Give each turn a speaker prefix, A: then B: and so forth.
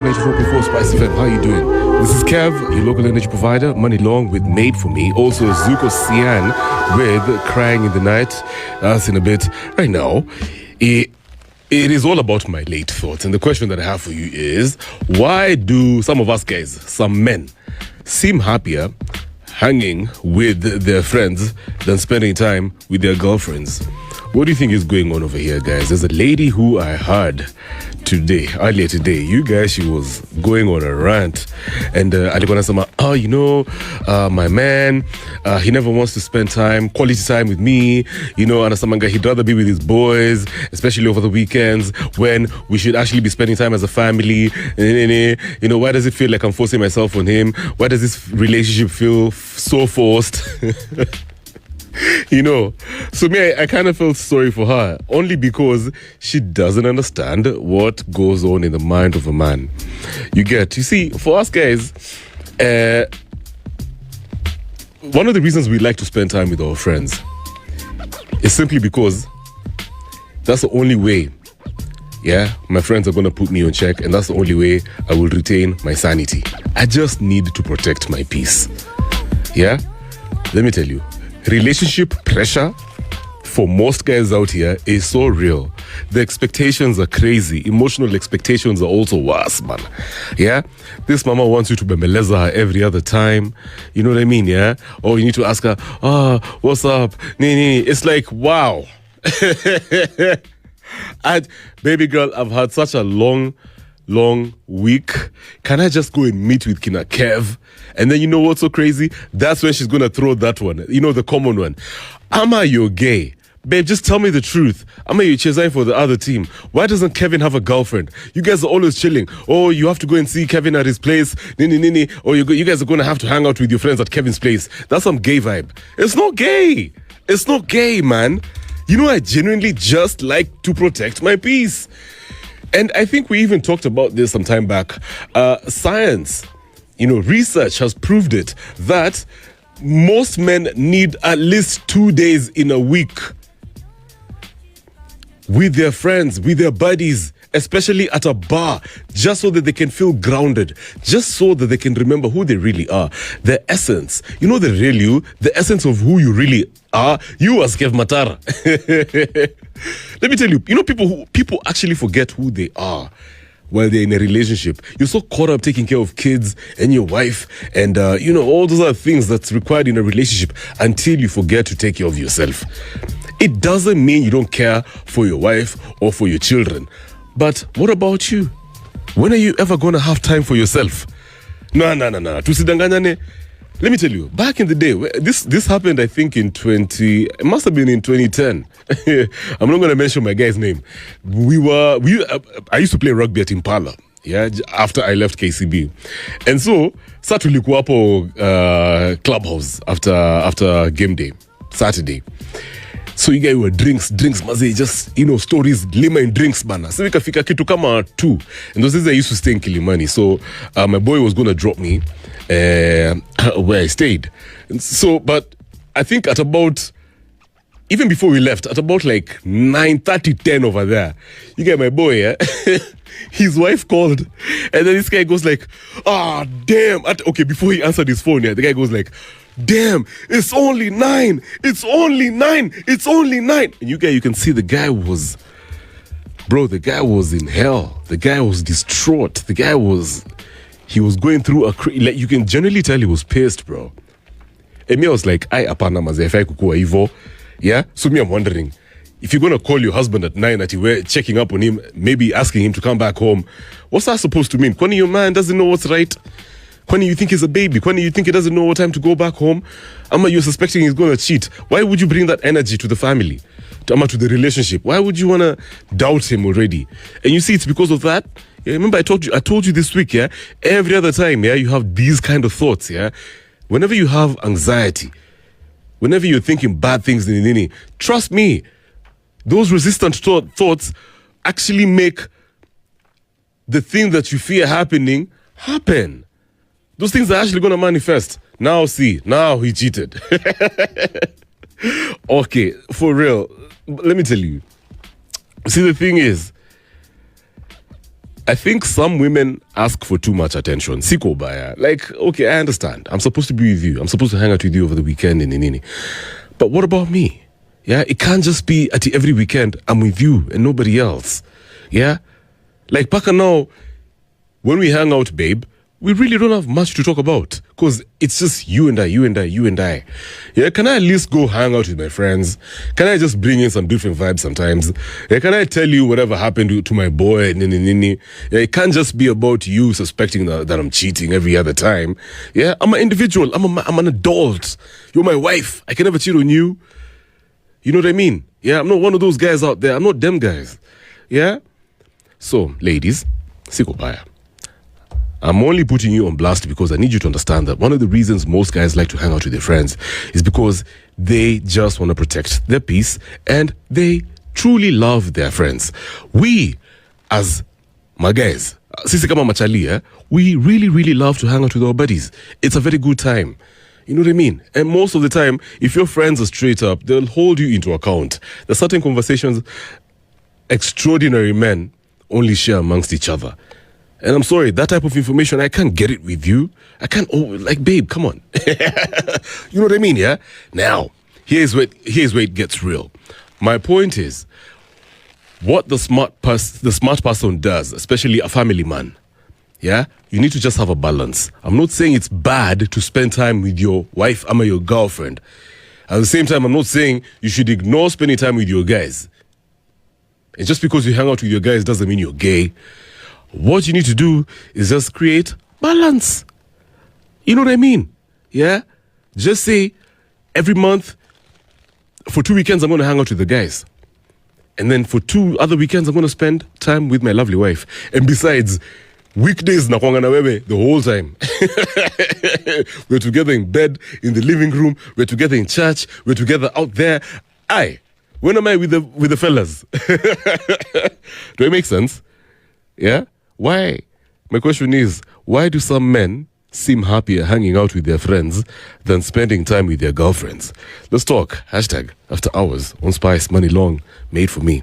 A: 94.4 SpiceFM, how you doing? This is Kev, your local energy provider, Money Long with Made For Me. Also Zuko Sian with Crying in the Night. That's in a bit. Right now, it is all about my late thoughts. And the question that I have for you is, why do some of us guys, some men, seem happier hanging with their friends than spending time with their girlfriends? What do you think is going on over here, guys? There's a lady who I heard earlier today. You guys, she was going on a rant. And alikuwa nasema, my man, he never wants to spend quality time with me. Anasamanga, he'd rather be with his boys, especially over the weekends when we should actually be spending time as a family. Why does it feel like I'm forcing myself on him? Why does this relationship feel so forced? So I kind of felt sorry for her, only because she doesn't understand what goes on in the mind of a man. You see, for us guys, one of the reasons we like to spend time with our friends is simply because that's the only way, my friends are going to put me on check, and that's the only way I will retain my sanity. I just need to protect my peace. Let me tell you, relationship pressure for most guys out here is so real. The expectations are crazy. Emotional expectations are also worse, man. This mama wants you to bembeleza her every other time. You know what I mean, Or you need to ask her, what's up? It's like, wow. And baby girl, I've had such a long week. Can I just go and meet with Kina Kev? And then you know what's so crazy? That's when she's going to throw that one. The common one. Ama, you're gay. Babe, just tell me the truth. Ama, you're chasing for the other team. Why doesn't Kevin have a girlfriend? You guys are always chilling. Oh, you have to go and see Kevin at his place. Or you guys are going to have to hang out with your friends at Kevin's place. That's some gay vibe. It's not gay. It's not gay, man. I genuinely just like to protect my peace. And I think we even talked about this some time back. Science, research has proved it, that most men need at least 2 days in a week with their friends, with their buddies, especially at a bar, just so that they can feel grounded, just so that they can remember who they really are. The essence, the real you, the essence of who you really are, you as Kev Matara. Let me tell you, people actually forget who they are while they're in a relationship. You're so caught up taking care of kids and your wife and, all those other things that's required in a relationship until you forget to take care of yourself. It doesn't mean you don't care for your wife or for your children. But what about you? When are you ever going to have time for yourself? No. Tusidanganyane. Let me tell you, back in the day, this happened, I think, it must have been in 2010. I'm not going to mention my guy's name. I used to play rugby at Impala, after I left KCB. And so, tulikuwa hapo clubhouse after game day, Saturday. So you guys were drinks, maze, just, stories, lima and drinks, bana. So we kafika kitu kama 2. And those days I used to stay in Kilimani. So my boy was going to drop me where I stayed. And so, but I think even before we left, at about like 9:30, 10 over there, you get my boy, his wife called. And then this guy goes like, damn. Before he answered his phone, the guy goes like, damn, it's only 9. It's only 9. It's only 9. And you can see the guy was in hell. The guy was distraught. He was going through you can generally tell he was pissed, bro. And me, I was like, apana mazefai kukua hivo. So me, I'm wondering, if you're going to call your husband at 9 that you were checking up on him, maybe asking him to come back home, what's that supposed to mean? Kwani your man doesn't know what's right? Kwani you think he's a baby? Kwani you think he doesn't know what time to go back home? Ama you're suspecting he's going to cheat. Why would you bring that energy to the family? To the relationship? Why would you want to doubt him already? And you see, it's because of that. Remember I told you this week, every other time, you have these kind of thoughts, Whenever you have anxiety, whenever you're thinking bad things, trust me, those resistant thoughts actually make the thing that you fear happening happen. Those things are actually going to manifest. Now he cheated. Okay, for real, let me tell you. See, the thing is, I think some women ask for too much attention. Siko baya. Like, okay, I understand. I'm supposed to be with you. I'm supposed to hang out with you over the weekend and nini. But what about me? Yeah, it can't just be at every weekend I'm with you and nobody else. Yeah? Like, Paka now, when we hang out, babe, we really don't have much to talk about because it's just you and I. Yeah, can I at least go hang out with my friends? Can I just bring in some different vibes sometimes? Yeah, can I tell you whatever happened to my boy? Yeah, it can't just be about you suspecting that I'm cheating every other time. Yeah, I'm an individual. I'm an adult. You're my wife. I can never cheat on you. You know what I mean? Yeah, I'm not one of those guys out there. I'm not them guys. Yeah? So, ladies, sikopaya. I'm only putting you on blast because I need you to understand that one of the reasons most guys like to hang out with their friends is because they just want to protect their peace and they truly love their friends. We, as my guys, sisi kama machali, we really, really love to hang out with our buddies. It's a very good time. You know what I mean? And most of the time, if your friends are straight up, they'll hold you into account. There's certain conversations extraordinary men only share amongst each other. And I'm sorry, that type of information, I can't get it with you. I can't, like, babe, come on. You know what I mean, yeah? Now, here's where it gets real. My point is, what the smart person does, especially a family man, yeah? You need to just have a balance. I'm not saying it's bad to spend time with your wife or your girlfriend. At the same time, I'm not saying you should ignore spending time with your guys. And just because you hang out with your guys doesn't mean you're gay. What you need to do is just create balance. You know what I mean? Yeah? Just say, every month, for 2 weekends, I'm going to hang out with the guys. And then for 2 other weekends, I'm going to spend time with my lovely wife. And besides, weekdays, nakwanga na wewe the whole time. We're together in bed, in the living room. We're together in church. We're together out there. When am I with the fellas? Do it make sense? Yeah? Why? My question is, why do some men seem happier hanging out with their friends than spending time with their girlfriends? Let's talk. #AfterHours on Spice Money Long, made for me.